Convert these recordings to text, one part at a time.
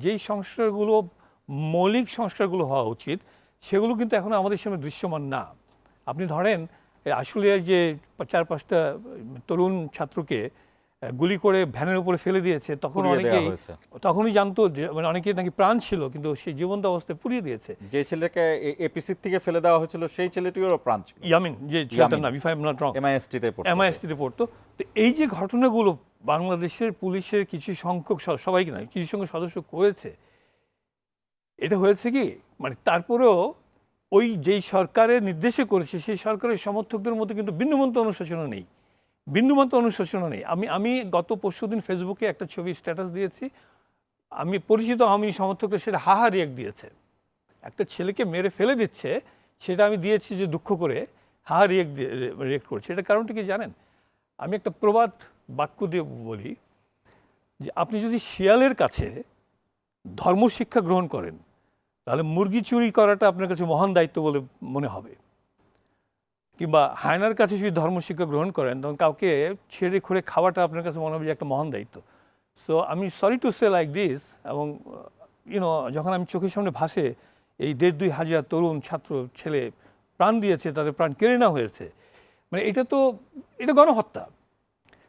যেই সংস্কারগুলো মৌলিক সংস্কারগুলো হওয়া উচিত সেগুলো কিন্তু এখন আমাদের সামনে দৃশ্যমান না। আপনি ধরেন আসলে যে 4-5টা তরুণ ছাত্রকে গুলি করে ভ্যানের উপরে ফেলে দিয়েছে, তখন অনেকেই তখনই জানতো যে মানে অনেকে নাকি প্রাণ ছিল, কিন্তু সেই জীবন্ত অবস্থায় পুড়িয়ে দিয়েছে। যে ছেলেকে এপিসি থেকে ফেলে দেওয়া হয়েছিল সেই ছেলেটিরও প্রাণ ছিল, ইয়ামিন, যে ছেলেটার নাম if I am not wrong, এমআইএসটিতে পড়তো। তো এই যে ঘটনাগুলো বাংলাদেশের পুলিশের কিছু সংখ্যক, সবাইকে নয়, কিছু সংখ্যক সদস্য করেছে, এটা হয়েছে কি মানে তারপরেও ওই যেই সরকারের নির্দেশে করেছে সেই সরকারের সমর্থকদের মধ্যে কিন্তু বিন্দুমাত্র অনুশোচনা নেই, বিন্দুমাত্র অনুশোচনা নেই। আমি গত পরশুদিন ফেসবুকে একটা ছবি স্ট্যাটাস দিয়েছি, আমি পরিচিত আওয়ামী সমর্থকরা সেটা হাহা রিয়েক্ট দিয়েছে। একটা ছেলেকে মেরে ফেলে দিচ্ছে, সেটা আমি দিয়েছি যে দুঃখ করে, হাহা রিয়েক্ট করছে। এটার কারণটা কি জানেন? আমি একটা প্রবাদ বাক্য দিয়ে বলি যে আপনি যদি শিয়ালের কাছে ধর্মশিক্ষা গ্রহণ করেন তাহলে মুরগি চুরি করাটা আপনার কাছে মহান দায়িত্ব বলে মনে হবে, কিংবা হায়নার কাছে যদি ধর্মশিক্ষা গ্রহণ করেন তখন কাউকে ছেড়ে খুঁড়ে খাওয়াটা আপনার কাছে মনে হবে যে একটা মহান দায়িত্ব। সো আমি sorry to say like this, এবং যখন আমি চোখের সামনে ভাসে এই 1,5-2 হাজার তরুণ ছাত্র ছেলে প্রাণ দিয়েছে, তাদের প্রাণ কেড়ে নেওয়া হয়েছে, মানে এটা গণহত্যা।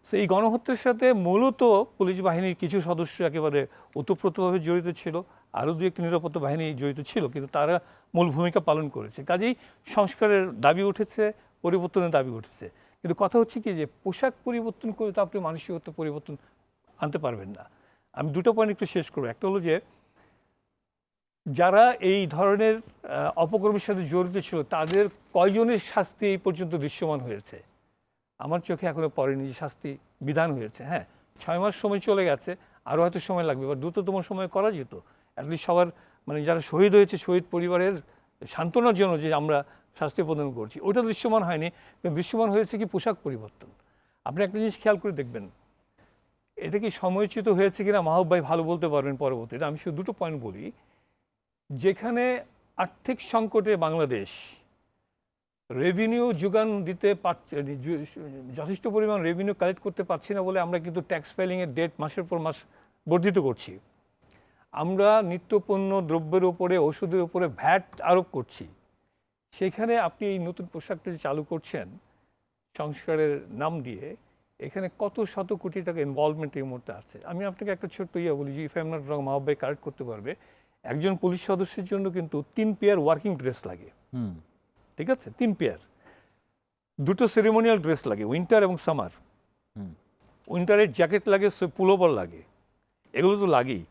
সো এই গণহত্যার সাথে মূলত পুলিশ বাহিনীর কিছু সদস্য একেবারে ওতপ্রোতভাবে জড়িত ছিল, আরও 2-1 নিরাপত্তা বাহিনী জড়িত ছিল, কিন্তু তারা মূল ভূমিকা পালন করেছে। কাজেই সংস্কারের দাবি উঠেছে, পরিবর্তনের দাবি উঠেছে। কিন্তু কথা হচ্ছে কি যে পোশাক পরিবর্তন করে তো আপনি মানসিকতা পরিবর্তন আনতে পারবেন না। আমি দুটো পয়েন্ট একটু শেষ করবো। একটা হলো যে যারা এই ধরনের অপকর্মের সাথে জড়িত ছিল তাদের কয়জনের শাস্তি এই পর্যন্ত দৃশ্যমান হয়েছে? আমার চোখে এখনো পড়েনি যে শাস্তি বিধান হয়েছে। হ্যাঁ, 6 মাস সময় চলে গেছে, আরও হয়তো সময় লাগবে, বা দ্রুততম সময় করা যেত। অ্যাটলিস্ট সবার মানে যারা শহীদ হয়েছে, শহীদ পরিবারের সান্ত্বনার জন্য যে আমরা শাস্তি প্রদান করছি, ওটা দৃশ্যমান হয়নি। দৃশ্যমান হয়েছে কি পোশাক পরিবর্তন। আপনি একটা জিনিস খেয়াল করে দেখবেন, এটা কি সময়োচিত হয়েছে কিনা মাহবুব ভাই ভালো বলতে পারবেন পরবর্তীতে। আমি শুধু দুটো পয়েন্ট বলি। যেখানে আর্থিক সংকটে বাংলাদেশ রেভিনিউ যোগান দিতে পারছে, যথেষ্ট পরিমাণ রেভিনিউ কালেক্ট করতে পারছি না বলে আমরা কিন্তু ট্যাক্স ফাইলিংয়ের ডেট মাসের পর মাস বর্ধিত করছি। আমরা নিত্যপণ্য দ্রব্যের ওপরে, ওষুধের উপরে ভ্যাট আরোপ করছি। সেখানে আপনি এই নতুন পোশাকটা যে চালু করছেন সংস্কারের নাম দিয়ে, এখানে কত শত কোটি টাকা ইনভলভমেন্ট এই মুহূর্তে আছে। আমি আপনাকে একটা ছোট্ট বলি যে if I am not wrong, Mahbub ভাই কারেক্ট করতে পারবে, একজন পুলিশ সদস্যের জন্য কিন্তু 3 পেয়ার ওয়ার্কিং ড্রেস লাগে। ঠিক আছে, 3 পেয়ার। 2টো সেরিমোনিয়াল ড্রেস লাগে, উইন্টার এবং সামার। উইন্টারের জ্যাকেট লাগে, পুলোভার লাগে, এগুলো তো লাগেই।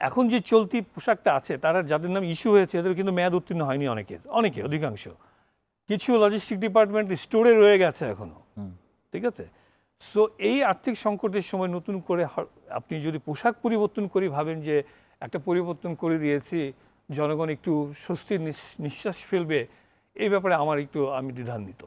এখন যে চলতি পোশাকটা আছে, তারা যাদের নাম ইস্যু হয়েছে এদের কিন্তু মেয়াদ উত্তীর্ণ হয়নি, অধিকাংশ। কিছু লজিস্টিক ডিপার্টমেন্ট স্টোরে রয়ে গেছে এখনো। ঠিক আছে। সো এই আর্থিক সংকটের সময় নতুন করে আপনি যদি পোশাক পরিবর্তন করে ভাবেন যে একটা পরিবর্তন করে দিয়েছি, জনগণ একটু স্বস্তির নিঃশ্বাস ফেলবে, এই ব্যাপারে আমি দ্বিধান্বিত।